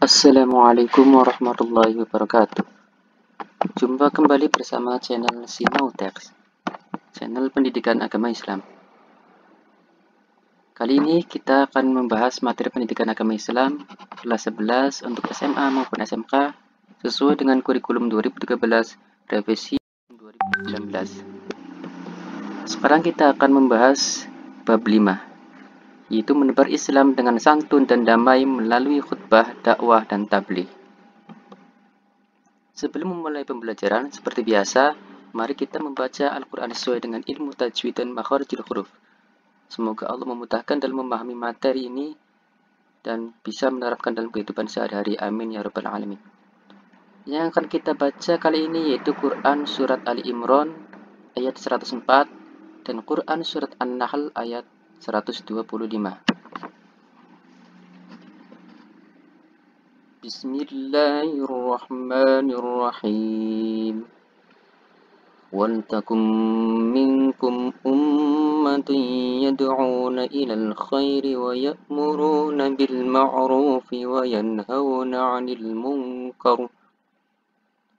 Assalamualaikum warahmatullahi wabarakatuh. Jumpa kembali bersama channel Sinautex, channel pendidikan agama Islam. Kali ini kita akan membahas materi pendidikan agama Islam kelas 11 untuk SMA maupun SMK sesuai dengan kurikulum 2013 revisi 2019. Sekarang kita akan membahas bab 5, yaitu menebar Islam dengan santun dan damai melalui khutbah, dakwah, dan tabligh. Sebelum memulai pembelajaran, seperti biasa, mari kita membaca Al-Quran sesuai dengan ilmu tajwid dan makharijul huruf. Semoga Allah memudahkan dalam memahami materi ini dan bisa menerapkan dalam kehidupan sehari-hari. Amin ya rabbal alamin. Yang akan kita baca kali ini yaitu Quran Surat Ali Imran ayat 104 dan Quran Surat An-Nahl ayat 125. Bismillahirrahmanirrahim. وَلْتَكُنْ مِنْكُمْ أُمَّةٌ يَدْعُونَ إِلَى الْخَيْرِ وَيَأْمُرُونَ بِالْمَعْرُوفِ وَيَنْهَوْنَ عَنِ الْمُنْكَرِ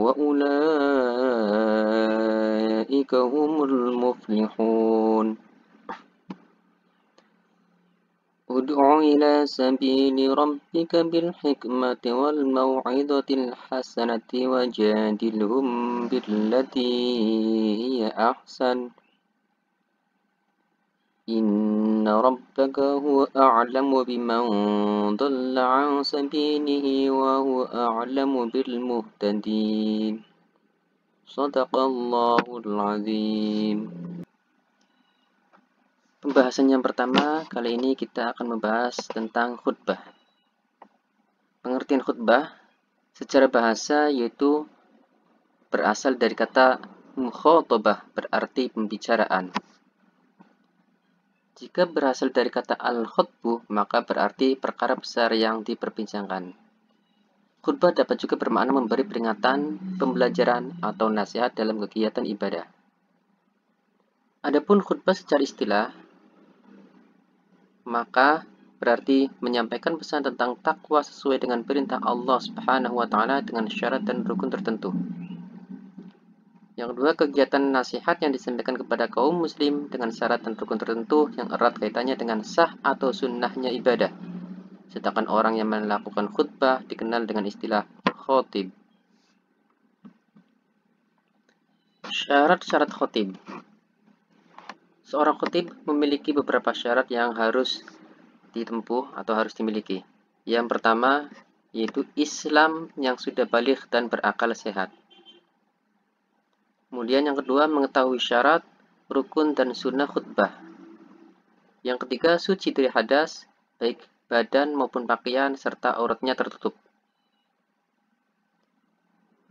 وَأُولَئِكَ هُمُ الْمُفْلِحُونَ ادْعُ إِلَى سَبِيلِ رَبِّكَ بِالْحِكْمَةِ وَالْمَوْعِظَةِ الْحَسَنَةِ وَجَادِلْهُمْ بِالَّتِي هِيَ أَحْسَنُ إِنَّ رَبَّكَ هُوَ أَعْلَمُ بِمَنْ ضَلَّ عَنْ سَبِيلِهِ وَهُوَ أَعْلَمُ بِالْمُهْتَدِينَ صَدَقَ اللَّهُ الْعَظِيمُ. Pembahasan yang pertama, kali ini kita akan membahas tentang khutbah. Pengertian khutbah secara bahasa yaitu berasal dari kata mukhatabah, berarti pembicaraan. Jika berasal dari kata al-khutbu, maka berarti perkara besar yang diperbincangkan. Khutbah dapat juga bermakna memberi peringatan, pembelajaran, atau nasihat dalam kegiatan ibadah. Adapun khutbah secara istilah maka berarti menyampaikan pesan tentang takwa sesuai dengan perintah Allah Subhanahu wa taala dengan syarat dan rukun tertentu. Yang kedua, kegiatan nasihat yang disampaikan kepada kaum muslim dengan syarat dan rukun tertentu yang erat kaitannya dengan sah atau sunnahnya ibadah. Sedangkan orang yang melakukan khutbah dikenal dengan istilah khotib. Syarat-syarat khotib. Seorang khotib memiliki beberapa syarat yang harus ditempuh atau harus dimiliki. Yang pertama yaitu Islam yang sudah baligh dan berakal sehat. Kemudian yang kedua, mengetahui syarat, rukun, dan sunnah khutbah. Yang ketiga, suci dari hadas, baik badan maupun pakaian, serta auratnya tertutup.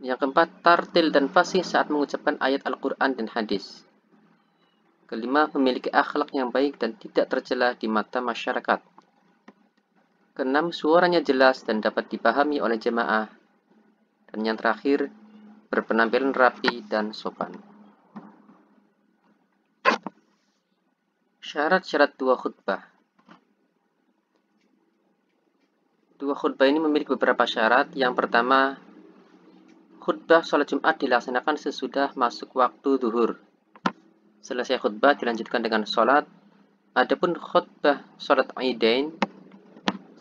Yang keempat, tartil dan fasih saat mengucapkan ayat Al-Quran dan hadis. Kelima, memiliki akhlak yang baik dan tidak tercela di mata masyarakat. Keenam, suaranya jelas dan dapat dipahami oleh jemaah. Dan yang terakhir, berpenampilan rapi dan sopan. Syarat-syarat dua khutbah. Dua khutbah ini memiliki beberapa syarat. Yang pertama, khutbah sholat Jumat dilaksanakan sesudah masuk waktu zuhur. Selesai khutbah dilanjutkan dengan sholat. Adapun khutbah sholat Aidain,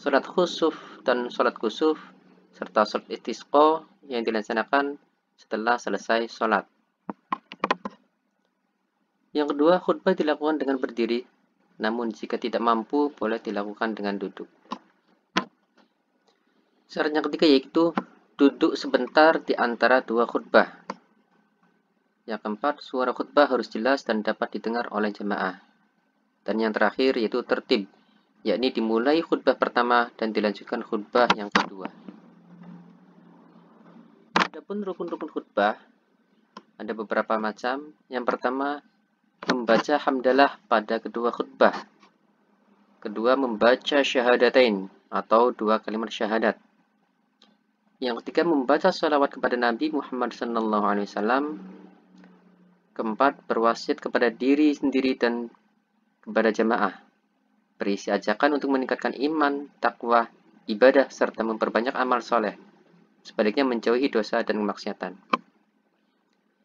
sholat khusuf dan sholat kusuf, serta sholat istisqa yang dilaksanakan setelah selesai sholat. Yang kedua, khutbah dilakukan dengan berdiri, namun jika tidak mampu, boleh dilakukan dengan duduk. Syarat yang ketiga yaitu duduk sebentar di antara dua khutbah. Yang keempat, suara khutbah harus jelas dan dapat didengar oleh jemaah. Dan yang terakhir yaitu tertib, yakni dimulai khutbah pertama dan dilanjutkan khutbah yang kedua. Adapun rukun-rukun khutbah ada beberapa macam. Yang pertama, membaca hamdalah pada kedua khutbah. Kedua, membaca syahadatain atau dua kalimat syahadat. Yang ketiga, membaca sholawat kepada Nabi Muhammad SAW. Keempat, berwasiat kepada diri sendiri dan kepada jamaah. Berisi ajakan untuk meningkatkan iman, takwa, ibadah, serta memperbanyak amal soleh. Sebaliknya menjauhi dosa dan kemaksiatan.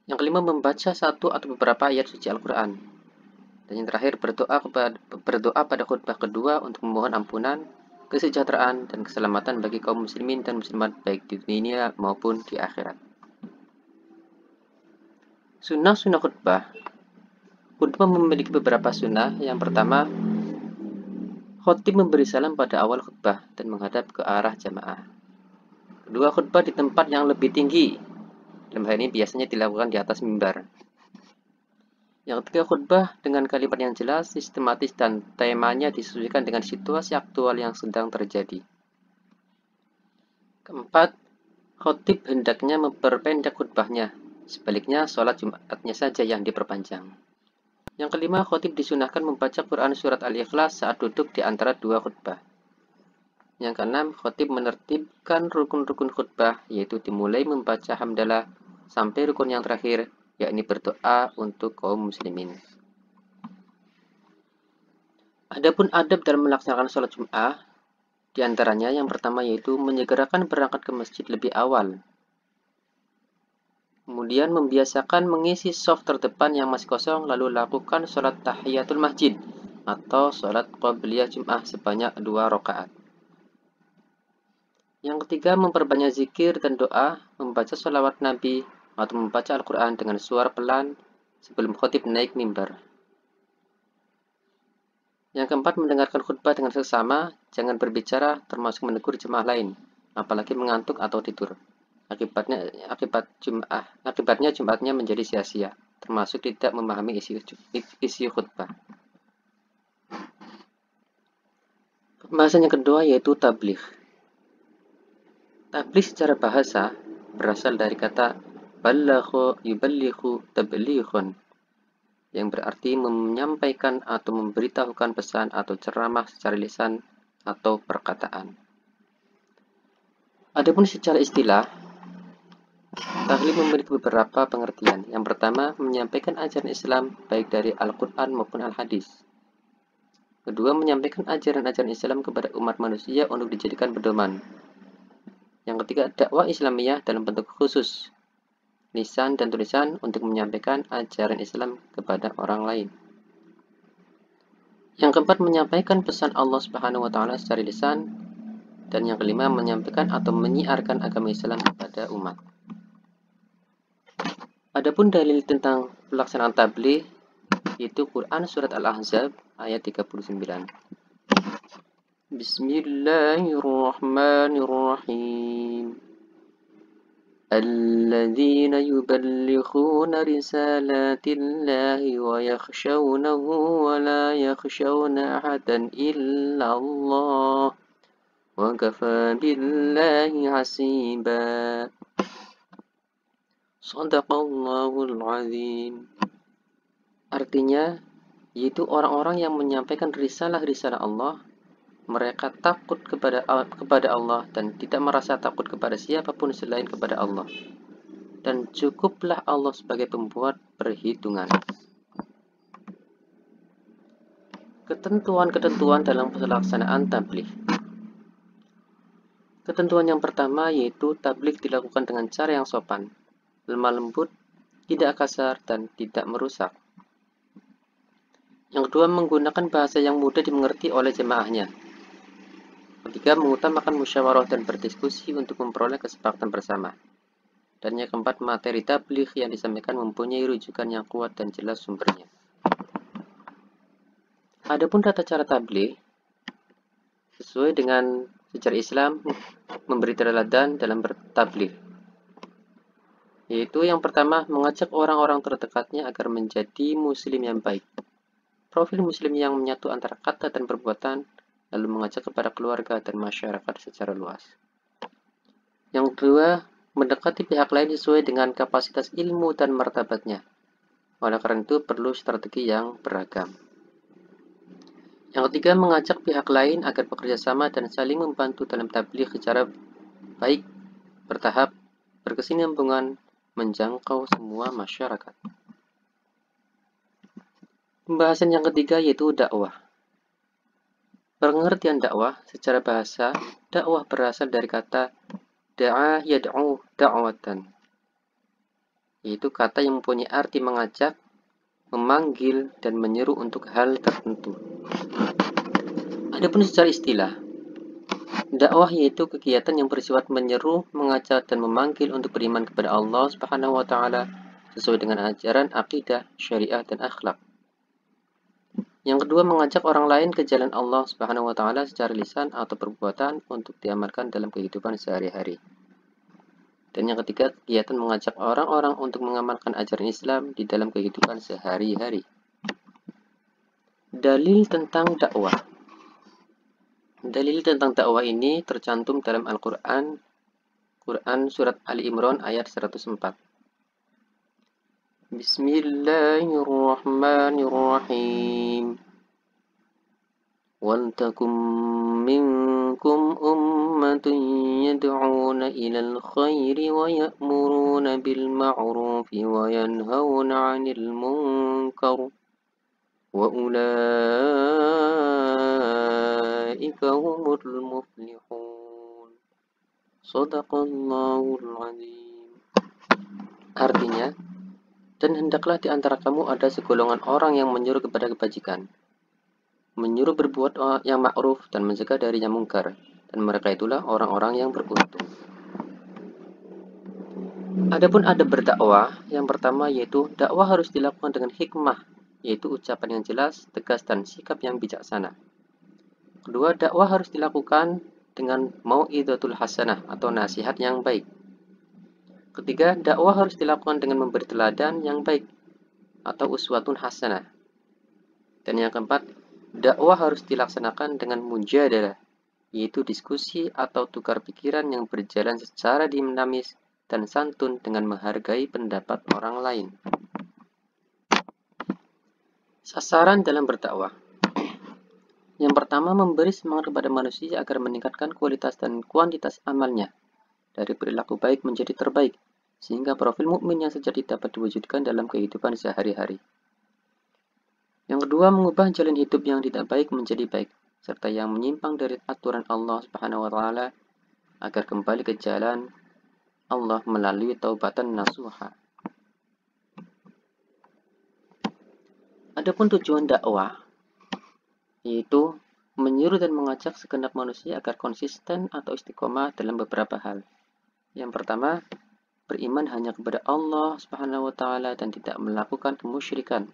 Yang kelima, membaca satu atau beberapa ayat suci Al-Quran. Dan yang terakhir, berdoa pada khutbah kedua untuk memohon ampunan, kesejahteraan, dan keselamatan bagi kaum muslimin dan muslimat baik di dunia maupun di akhirat. Sunnah-sunnah khutbah. Khutbah memiliki beberapa sunnah. Yang pertama, khotib memberi salam pada awal khutbah dan menghadap ke arah jamaah. Kedua, khutbah di tempat yang lebih tinggi. Dalam hal ini biasanya dilakukan di atas mimbar. Yang ketiga, khutbah dengan kalimat yang jelas, sistematis, dan temanya disesuaikan dengan situasi aktual yang sedang terjadi. Keempat, khotib hendaknya memperpendek khutbahnya. Sebaliknya, sholat Jumatnya saja yang diperpanjang. Yang kelima, khotib disunahkan membaca Quran surat Al-Ikhlas saat duduk di antara dua khutbah. Yang keenam, khotib menertibkan rukun-rukun khutbah, yaitu dimulai membaca hamdalah sampai rukun yang terakhir, yakni berdoa untuk kaum muslimin. Adapun adab dalam melaksanakan sholat Jum'ah, di antaranya yang pertama yaitu menyegerakan berangkat ke masjid lebih awal. Kemudian membiasakan mengisi shaf terdepan yang masih kosong, lalu lakukan sholat tahiyatul masjid atau sholat qabliyah Jum'ah sebanyak 2 rakaat. Yang ketiga, memperbanyak zikir dan doa, membaca sholawat Nabi atau membaca Al-Quran dengan suara pelan sebelum khotib naik mimbar. Yang keempat, mendengarkan khutbah dengan seksama, jangan berbicara termasuk menegur jemaah lain, apalagi mengantuk atau tidur. Akibatnya Jumatnya menjadi sia-sia, termasuk tidak memahami isi khutbah. Pembahasan yang kedua yaitu tabligh. Tabligh secara bahasa berasal dari kata balagha yuballighu tablighun, yang berarti menyampaikan atau memberitahukan pesan atau ceramah secara lisan atau perkataan. Adapun secara istilah, tabligh memiliki beberapa pengertian. Yang pertama, menyampaikan ajaran Islam baik dari Al-Quran maupun Al-Hadis. Kedua, menyampaikan ajaran-ajaran Islam kepada umat manusia untuk dijadikan pedoman. Yang ketiga, dakwah Islamiyah dalam bentuk khusus, lisan dan tulisan untuk menyampaikan ajaran Islam kepada orang lain. Yang keempat, menyampaikan pesan Allah Subhanahu wa taala secara lisan. Dan yang kelima, menyampaikan atau menyiarkan agama Islam kepada umat. Adapun dalil tentang pelaksanaan tabligh yaitu Quran surat Al-Ahzab ayat 39. Bismillahirrahmanirrahim. Alladzina yuballighuna risalatillahi wa yakhshawnahu wa la yakhshawna ahadan illa Allah wa kafa billahi hasiba. Shadaqallahul azim. Artinya, yaitu orang-orang yang menyampaikan risalah-risalah Allah, mereka takut kepada Allah dan tidak merasa takut kepada siapapun selain kepada Allah. Dan cukuplah Allah sebagai pembuat perhitungan. Ketentuan-ketentuan dalam pelaksanaan tabligh. Ketentuan yang pertama yaitu tabligh dilakukan dengan cara yang sopan, lemah lembut, tidak kasar, dan tidak merusak. Yang kedua, menggunakan bahasa yang mudah dimengerti oleh jemaahnya. Ketiga, mengutamakan musyawarah dan berdiskusi untuk memperoleh kesepakatan bersama. Dan yang keempat, materi tabligh yang disampaikan mempunyai rujukan yang kuat dan jelas sumbernya. Adapun tata cara tabligh sesuai dengan sejarah Islam memberi teladan dalam bertabligh, yaitu yang pertama, mengajak orang-orang terdekatnya agar menjadi muslim yang baik. Profil muslim yang menyatu antara kata dan perbuatan, lalu mengajak kepada keluarga dan masyarakat secara luas. Yang kedua, mendekati pihak lain sesuai dengan kapasitas ilmu dan martabatnya. Oleh karena itu, perlu strategi yang beragam. Yang ketiga, mengajak pihak lain agar bekerja sama dan saling membantu dalam tabligh secara baik, bertahap, berkesinambungan, menjangkau semua masyarakat. Pembahasan yang ketiga yaitu dakwah. Pengertian dakwah secara bahasa Dakwah berasal dari kata da'a yad'u da'watan, yaitu kata yang mempunyai arti mengajak, memanggil, dan menyeru untuk hal tertentu. Adapun secara istilah, dakwah yaitu kegiatan yang bersifat menyeru, mengajak, dan memanggil untuk beriman kepada Allah Subhanahu wa taala sesuai dengan ajaran akidah, syariah, dan akhlak. Yang kedua, mengajak orang lain ke jalan Allah Subhanahu wa taala secara lisan atau perbuatan untuk diamalkan dalam kehidupan sehari-hari. Dan yang ketiga, kegiatan mengajak orang-orang untuk mengamalkan ajaran Islam di dalam kehidupan sehari-hari. Dalil tentang dakwah. Dalil tentang dakwah ini tercantum dalam Al-Quran, Quran Surat Ali Imran ayat 104. Bismillahirrahmanirrahim. Waltakum minkum ummatun yad'una ilal khairi wa ya'muruna bil ma'rufi wa yanhauna 'anil munkar wa ulaika humul muflihun. Shadaqallahul azim. Artinya, dan hendaklah di antara kamu ada segolongan orang yang menyuruh kepada kebajikan, menyuruh berbuat yang ma'ruf dan mencegah dari yang mungkar, dan mereka itulah orang-orang yang beruntung. Adapun adab berdakwah, yang pertama yaitu dakwah harus dilakukan dengan hikmah, yaitu ucapan yang jelas, tegas, dan sikap yang bijaksana. Kedua, dakwah harus dilakukan dengan mau'izatul hasanah atau nasihat yang baik. Ketiga, dakwah harus dilakukan dengan memberi teladan yang baik atau uswatun hasanah. Dan yang keempat, dakwah harus dilaksanakan dengan mujadalah, yaitu diskusi atau tukar pikiran yang berjalan secara dinamis dan santun dengan menghargai pendapat orang lain. Sasaran dalam berdakwah. Yang pertama, memberi semangat kepada manusia agar meningkatkan kualitas dan kuantitas amalnya, dari perilaku baik menjadi terbaik, sehingga profil mukmin yang sejati dapat diwujudkan dalam kehidupan sehari-hari. Yang kedua, mengubah jalan hidup yang tidak baik menjadi baik, serta yang menyimpang dari aturan Allah Subhanahu wa taala agar kembali ke jalan Allah melalui taubatan nasuha. Adapun tujuan dakwah yaitu menyuruh dan mengajak segenap manusia agar konsisten atau istiqomah dalam beberapa hal. Yang pertama, beriman hanya kepada Allah Subhanahu wa taala dan tidak melakukan kemusyrikan.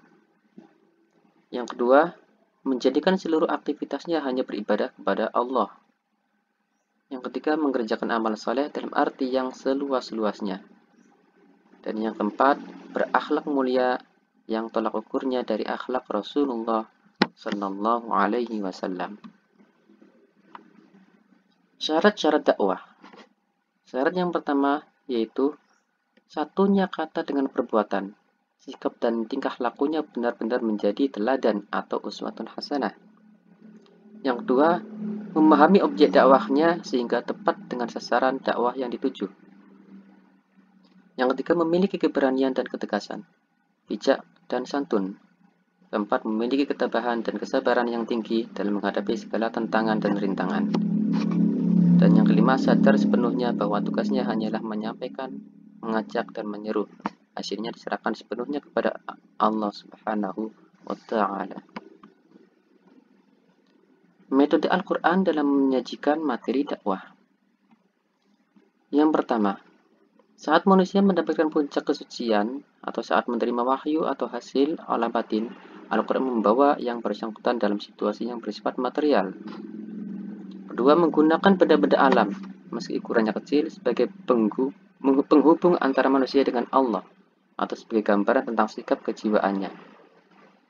Yang kedua, menjadikan seluruh aktivitasnya hanya beribadah kepada Allah. Yang ketiga, mengerjakan amal saleh dalam arti yang seluas-luasnya. Dan yang keempat, berakhlak mulia yang tolak ukurnya dari akhlak Rasulullah Sallallahu Alaihi Wasallam. Syarat-syarat dakwah. Syarat yang pertama yaitu satunya kata dengan perbuatan. Sikap dan tingkah lakunya benar-benar menjadi teladan atau uswatun hasanah. Yang kedua, memahami objek dakwahnya sehingga tepat dengan sasaran dakwah yang dituju. Yang ketiga, memiliki keberanian dan ketegasan, bijak dan santun. Keempat, memiliki ketabahan dan kesabaran yang tinggi dalam menghadapi segala tantangan dan rintangan. Dan yang kelima, sadar sepenuhnya bahwa tugasnya hanyalah menyampaikan, mengajak, dan menyeru. Hasilnya diserahkan sepenuhnya kepada Allah Subhanahu wa ta'ala. Metode Al-Quran dalam menyajikan materi dakwah. Yang pertama, saat manusia mendapatkan puncak kesucian atau saat menerima wahyu atau hasil alam batin, Al-Quran membawa yang bersangkutan dalam situasi yang bersifat material. Kedua, menggunakan benda-benda alam, meski ukurannya kecil, sebagai penghubung antara manusia dengan Allah, atau sebagai gambaran tentang sikap kejiwaannya.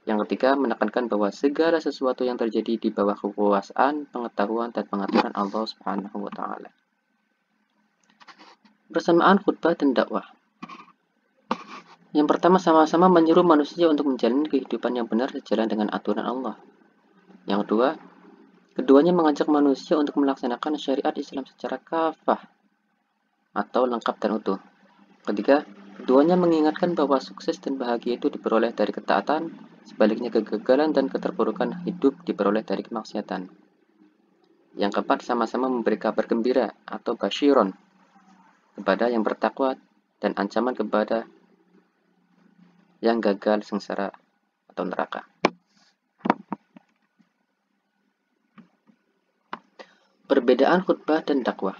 Yang ketiga, menekankan bahwa segala sesuatu yang terjadi di bawah kekuasaan, pengetahuan, dan pengaturan Allah Subhanahu wa ta'ala. Bersamaan khutbah dan dakwah. Yang pertama, sama-sama menyuruh manusia untuk menjalani kehidupan yang benar sejalan dengan aturan Allah. Yang kedua, keduanya mengajak manusia untuk melaksanakan syariat Islam secara kafah atau lengkap dan utuh. Ketiga, keduanya mengingatkan bahwa sukses dan bahagia itu diperoleh dari ketaatan, sebaliknya kegagalan dan keterpurukan hidup diperoleh dari kemaksiatan. Yang keempat, sama-sama memberi kabar gembira atau basyiron kepada yang bertakwa dan ancaman kepada yang gagal sengsara atau neraka. Perbedaan khutbah dan dakwah.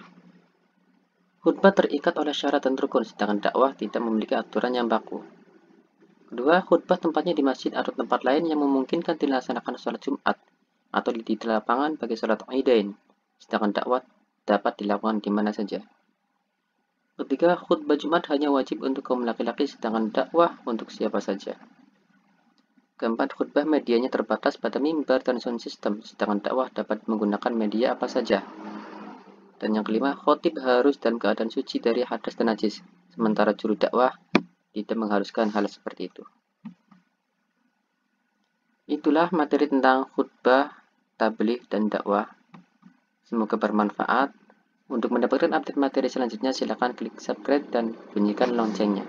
Khutbah terikat oleh syarat dan rukun, sedangkan dakwah tidak memiliki aturan yang baku. Kedua, khutbah tempatnya di masjid atau tempat lain yang memungkinkan dilaksanakan sholat Jumat atau di lapangan bagi sholat Idain, sedangkan dakwah dapat dilakukan di mana saja. Ketiga, khutbah Jumat hanya wajib untuk kaum laki-laki, sedangkan dakwah untuk siapa saja. Keempat, khutbah medianya terbatas pada mimbar dan sound system, sedangkan dakwah dapat menggunakan media apa saja. Dan yang kelima, khotib harus dalam keadaan suci dari hadas dan najis, sementara juru dakwah tidak mengharuskan hal seperti itu. Itulah materi tentang khutbah, tabligh, dan dakwah. Semoga bermanfaat. Untuk mendapatkan update materi selanjutnya, silakan klik subscribe dan bunyikan loncengnya.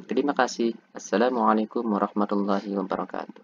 Terima kasih. Assalamualaikum warahmatullahi wabarakatuh.